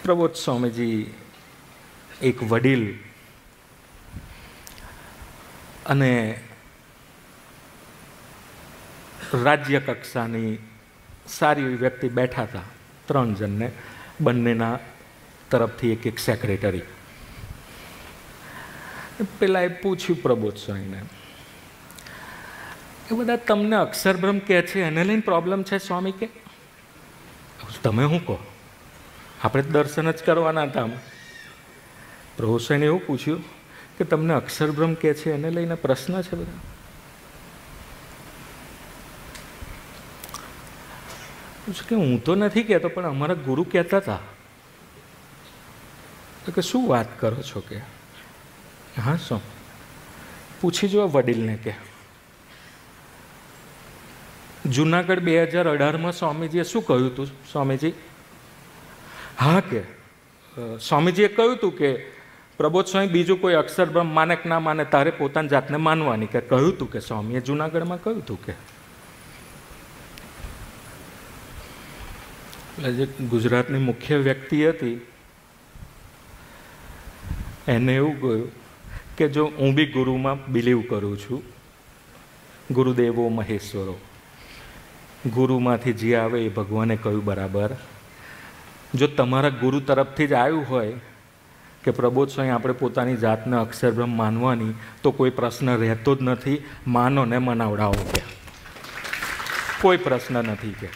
પ્રબોધ સ્વામીજી એક વડીલ અને રાજ્ય કક્ષાની સારી એવી વ્યક્તિ બેઠા હતા, 3 જણને, બંનેના તરફથી એક સેક્રેટરી. પેલા એ પૂછ્યું પ્રબોધ સ્વામીને કે બધા તમને અક્ષરબ્રહ્મ કહે છે એને લઈને પ્રોબ્લેમ છે સ્વામી? કે તમે શું કહો, આપણે દર્શન જ કરવાના હતા. પ્રભુ સ્વામીને એવું પૂછ્યું કે તમને અક્ષરબ્રહ્મ કહે છે એને લઈને પ્રશ્ન છે બધા? કે હું તો નથી કહેતો, પણ અમારા ગુરુ કહેતા હતા. તો કે શું વાત કરો છો? કે હા શું, પૂછી જો વડીલને. કે જુનાગઢ 2018માં સ્વામીજીએ શું કહ્યું હતું? સ્વામીજી હા, કે સ્વામીજીએ કહ્યું હતું કે પ્રબોધ સ્વામી બીજું કોઈ અક્ષરબ્રહ્મ માને કે ના માને, તારે પોતાની જાતને માનવાની. કે કહ્યું હતું કે સ્વામીએ જુનાગઢમાં કહ્યું હતું. કે જે ગુજરાતની મુખ્ય વ્યક્તિ હતી એને એવું કહ્યું કે જો હું બી ગુરુમાં બિલીવ કરું છું, ગુરુદેવો મહેશ્વરો, ગુરુમાંથી જે આવે એ ભગવાને કહ્યું બરાબર. જો તમારા ગુરુ તરફથી જ આવ્યું હોય કે પ્રબોધ સ્વામી આપણે પોતાની જાતને અક્ષરબ્રહ્મ માનવાની, તો કોઈ પ્રશ્ન રહેતો જ નથી. માનો ને મનાવડાવો. કે કોઈ પ્રશ્ન નથી. કે